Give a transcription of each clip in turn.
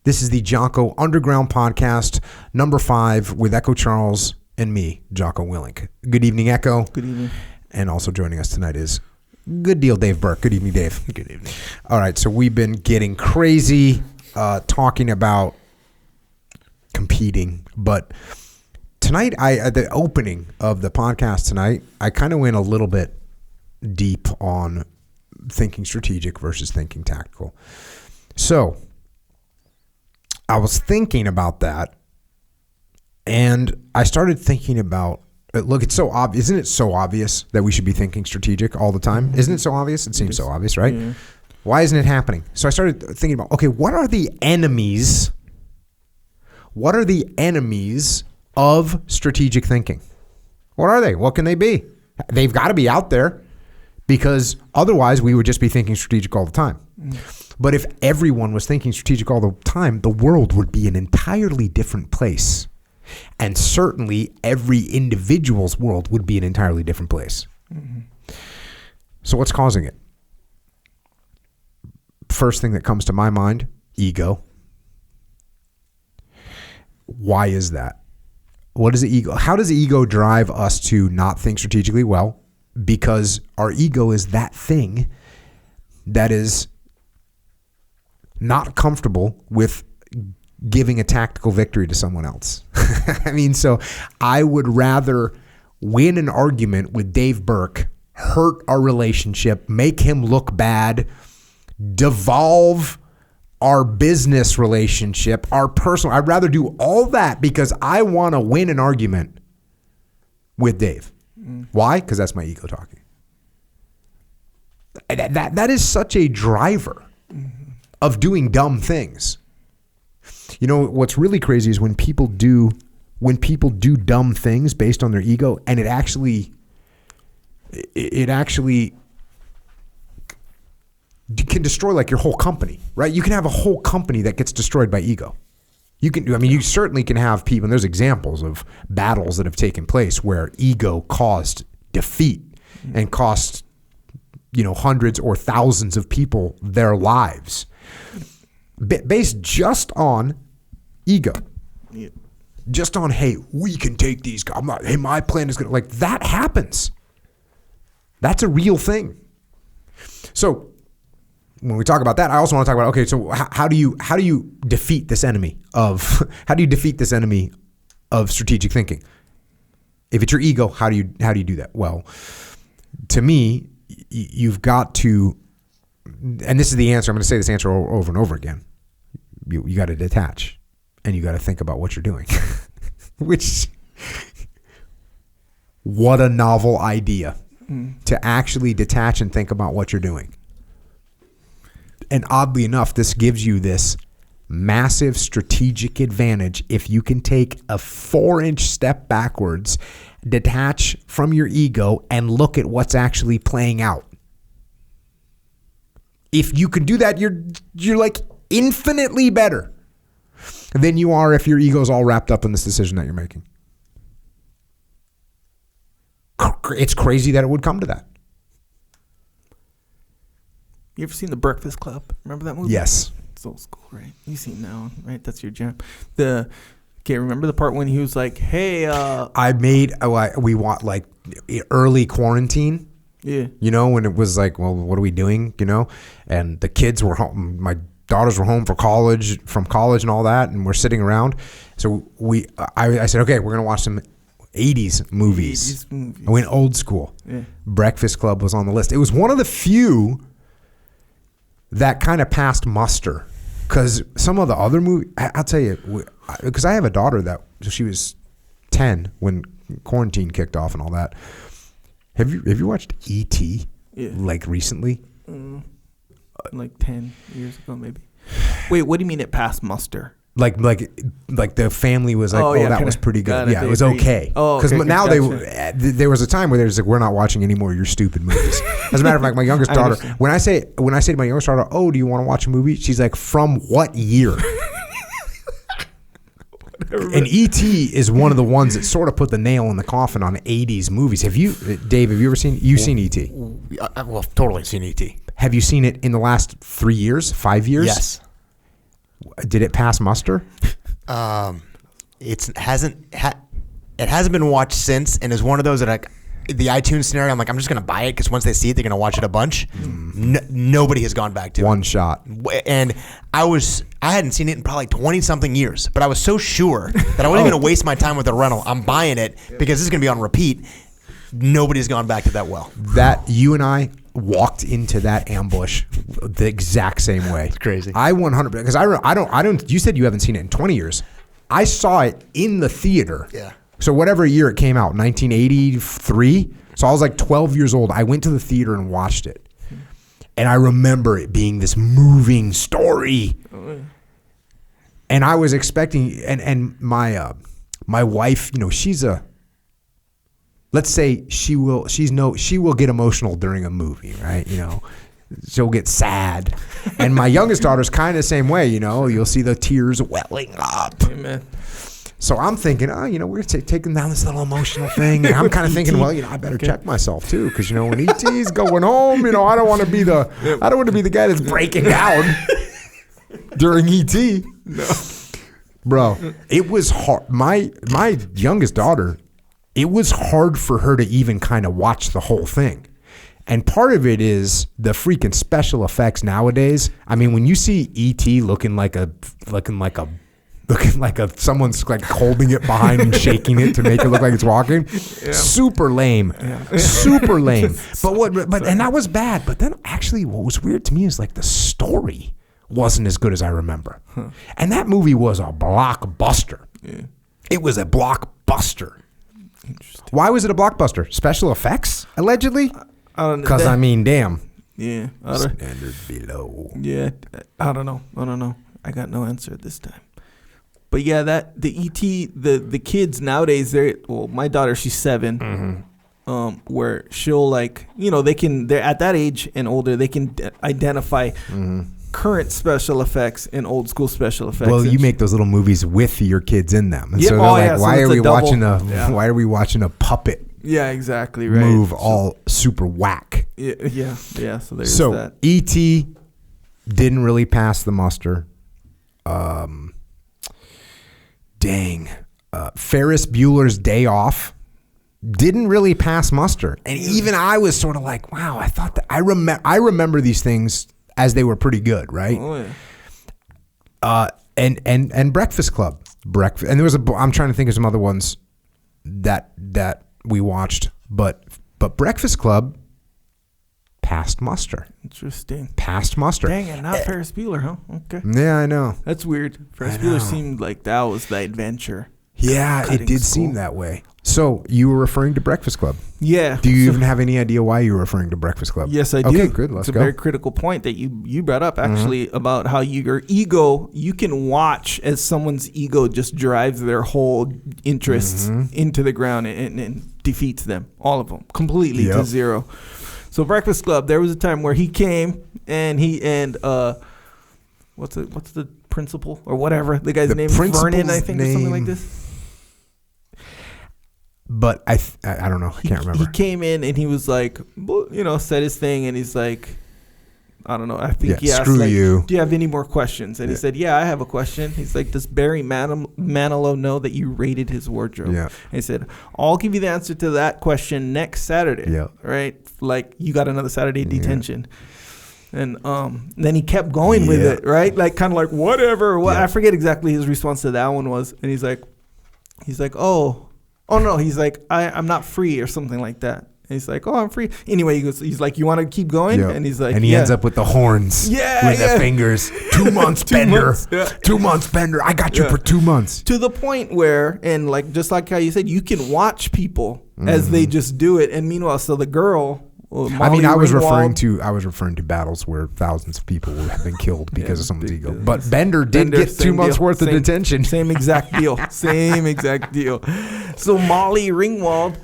This is the Jocko Underground Podcast, number 5, with Echo Charles and me, Jocko Willink. Good evening, Echo. Good evening. And also joining us tonight is good deal, Dave Burke. Good evening, Dave. Good evening. All right, so we've been getting crazy talking about competing, but tonight, at the opening of the podcast tonight, I kind of went a little bit deep on thinking strategic versus thinking tactical. So I was thinking about that, and I started thinking about, look, it's so obvious. Isn't it so obvious that we should be thinking strategic all the time? Isn't it so obvious? It seems so obvious, right? Yeah. Why isn't it happening? So I started thinking about, okay, what are the enemies? What are the enemies of strategic thinking? What are they? What can they be? They've got to be out there, because otherwise we would just be thinking strategic all the time. But if everyone was thinking strategic all the time, the world would be an entirely different place. And certainly every individual's world would be an entirely different place. Mm-hmm. So what's causing it? First thing that comes to my mind, ego. Why is that? What is the ego? How does the ego drive us to not think strategically? Well, because our ego is that thing that is not comfortable with giving a tactical victory to someone else. I mean, so I would rather win an argument with Dave Burke, hurt our relationship, make him look bad, devolve our business relationship, our personal. I'd rather do all that because I want to win an argument with Dave. Why? Because that's my ego talking. That is such a driver of doing dumb things. You know, what's really crazy is when people do dumb things based on their ego, and it actually can destroy like your whole company, right? You can have a whole company that gets destroyed by ego. You certainly can have people, and there's examples of battles that have taken place where ego caused defeat and cost, hundreds or thousands of people their lives based just on ego. Yeah. Just on, hey, we can take these guys. Hey, my plan is going to, like, that happens. That's a real thing. So when we talk about that, I also want to talk about, okay, so how do you defeat this enemy of strategic thinking? If it's your ego, how do you do that? Well, to me, you've got to, and this is the answer. I'm going to say this answer over and over again. You got to detach, and you got to think about what you're doing. Which, what a novel idea to actually detach and think about what you're doing. And oddly enough, this gives you this massive strategic advantage if you can take a 4-inch step backwards, detach from your ego, and look at what's actually playing out. If you can do that, you're like infinitely better than you are if your ego's all wrapped up in this decision that you're making. It's crazy that it would come to that. You ever seen The Breakfast Club? Remember that movie? Yes. It's old school, right? You seen that one, right? That's your jam. Remember the part when he was like, hey, we want like early quarantine. Yeah. When it was like, well, what are we doing? And the kids were home. My daughters were home from college and all that. And we're sitting around. So I said, okay, we're going to watch some 80s movies. I went old school. Yeah. Breakfast Club was on the list. It was one of the few that kind of passed muster, because some of the other movies, I'll tell you, because I have a daughter that she was 10 when quarantine kicked off and all that. Have you watched E.T. like recently? Like 10 years ago, maybe. Wait, what do you mean it passed muster? Like the family was like, that was pretty good. Yeah, it was okay. Oh, because okay, now gotcha. there was a time where there's like, we're not watching any more of your stupid movies. As a matter of fact, my youngest daughter, when I say to my youngest daughter, oh, do you want to watch a movie? She's like, from what year? And E.T. is one of the ones that sort of put the nail in the coffin on 80s movies. Dave, have you ever seen E.T.? Well, totally seen E.T. Have you seen it in the last 3 years, 5 years? Yes. Did it pass muster? It hasn't been watched since, and is one of those that the iTunes scenario. I'm like, I'm just gonna buy it because once they see it, they're gonna watch it a bunch. Nobody has gone back to One it. shot. And I hadn't seen it in probably 20 something years, but I was so sure that I wasn't gonna waste my time with a rental. I'm buying it because this is gonna be on repeat. Nobody's gone back to that well. That you and I walked into that ambush the exact same way. It's crazy. I 100 because I don't. You said you haven't seen it in 20 years. I saw it in the theater. Yeah. So whatever year it came out, 1983. So I was like 12 years old. I went to the theater and watched it, and I remember it being this moving story. And I was expecting, and my wife, she's let's say she will get emotional during a movie, right? She'll get sad. And my youngest daughter's kind of the same way, you'll see the tears welling up. Amen. So I'm thinking, we're going to take them down this little emotional thing. And I'm kind of thinking, well, I better check myself too. Cause when E.T.'s going home, I don't want to be the guy that's breaking down during E.T. No. Bro, it was hard. My youngest daughter, it was hard for her to even kind of watch the whole thing. And part of it is the freaking special effects nowadays. I mean, when you see E.T. looking like someone's like holding it behind and shaking it to make it look like it's walking, super lame, super lame. But and that was bad. But then actually, what was weird to me is like the story wasn't as good as I remember. And that movie was a blockbuster. Yeah. It was a blockbuster. Interesting. Why was it a blockbuster? Special effects, allegedly? Because, damn. Yeah. Standard below. Yeah. I don't know. I got no answer at this time. But yeah, that the E.T., the kids nowadays, my daughter, she's 7. Where she'll they're at that age and older, they can identify current special effects and old school special effects. Well, you make those little movies with your kids in them. And yeah, so they're like, why are we watching a puppet Yeah, exactly right. move all super whack? Yeah. So there's that. E.T. didn't really pass the muster. Ferris Bueller's Day Off didn't really pass muster. And even I was sort of like, wow, I thought that I remember these things as they were pretty good, right? Oh yeah. And Breakfast Club. And there was I'm trying to think of some other ones that we watched, but Breakfast Club passed muster. Interesting. Passed muster. Dang it, not Ferris Bueller, huh? Okay. Yeah, I know. That's weird. Ferris Bueller seemed like that was the adventure. Yeah, it did seem that way. So you were referring to Breakfast Club. Yeah. Do you even have any idea why you were referring to Breakfast Club? Yes, I do. Okay, good. Let's go. It's a very critical point that you brought up, actually, about how your ego, you can watch as someone's ego just drives their whole interests into the ground and defeats them, all of them, completely to zero. So Breakfast Club, there was a time where he came and what's the principal or whatever, the guy's name, Vernon, I think, or something like this. But I don't know. I can't remember. He came in and he was like, said his thing, and he's like, I don't know. I think he asked, screw you. Do you have any more questions? And he said, yeah, I have a question. He's like, does Barry Manilow know that you raided his wardrobe? Yeah. And he said, I'll give you the answer to that question next Saturday. Yeah. Right? Like, you got another Saturday detention. And then he kept going with it, right? Like, kind of like, whatever. I forget exactly his response to that one was. And he's like, oh no, he's like, I'm not free or something like that. And he's like, oh, I'm free. Anyway, he's like, you want to keep going? Yep. And he's like, and he ends up with the horns. Yeah. With the fingers. 2 months, Bender. 2 months, Bender. I got you for 2 months. To the point where, and like, just like how you said, you can watch people as they just do it. And meanwhile, so the girl, Molly I was referring to battles where thousands of people have been killed because of someone's ego. But Bender did get 2 months worth of detention. Same exact deal. So Molly Ringwald,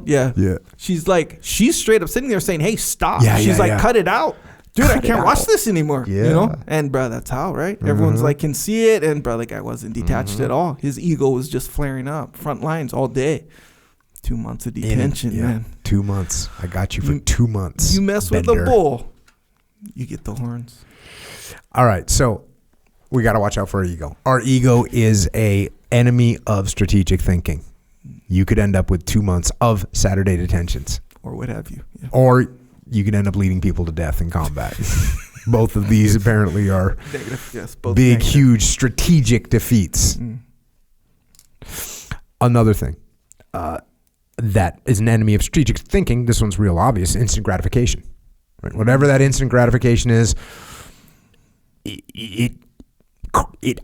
yeah. She's straight up sitting there saying, "Hey, stop!" She's like, "Cut it out, dude! I can't watch this anymore." Yeah. And bro, that's how, right? Everyone's like can see it, and bro, the guy wasn't detached at all. His ego was just flaring up. Front lines all day. 2 months of detention, man. 2 months. I got you for 2 months. You mess with the bull, you get the horns. All right, so we got to watch out for our ego. Our ego is a enemy of strategic thinking. You could end up with 2 months of Saturday detentions. Or what have you. Yeah. Or you could end up leading people to death in combat. Both of these apparently are Negative. Yes, both big, negative. huge strategic defeats. Another thing that is an enemy of strategic thinking, this one's real obvious, instant gratification. Right? Whatever that instant gratification is, it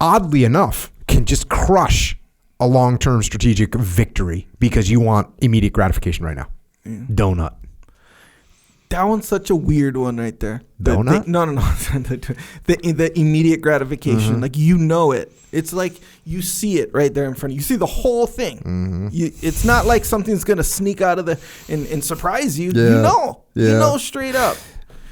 oddly enough can just crush a long-term strategic victory because you want immediate gratification right now. Yeah. Donut. That one's such a weird one right there. Donut? No. the immediate gratification. Like, you know it. It's like you see it right there in front of you. You see the whole thing. It's not like something's going to sneak out of and surprise you. Yeah. You know. Yeah. You know straight up.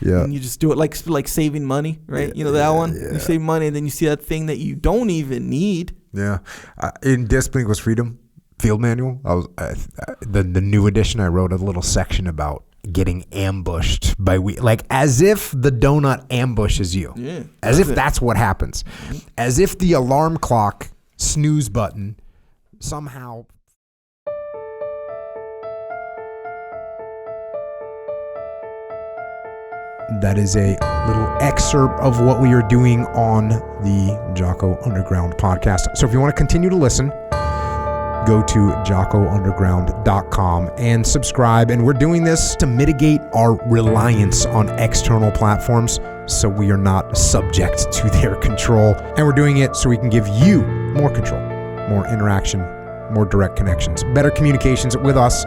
Yeah. And you just do it like saving money, right? Yeah. You know that one? Yeah. You save money and then you see that thing that you don't even need. Yeah. In Discipline Equals Freedom field manual, the new edition, I wrote a little section about getting ambushed by like as if the donut ambushes you. Yeah. As if that's what happens. As if the alarm clock snooze button somehow. That is a little excerpt of what we are doing on the Jocko Underground podcast. So if you want to continue to listen, go to jockounderground.com and subscribe. And we're doing this to mitigate our reliance on external platforms so we are not subject to their control. And we're doing it so we can give you more control, more interaction, more direct connections, better communications with us,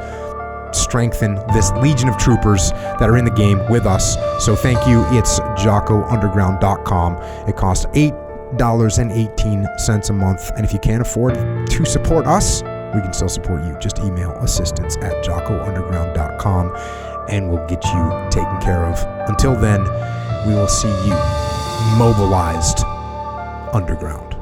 strengthen this legion of troopers that are in the game with us. So thank you. It's jockounderground.com. It costs $8.18 a month. And if you can't afford to support us, we can still support you. Just email assistance@jockounderground.com and we'll get you taken care of. Until then, we will see you mobilized underground.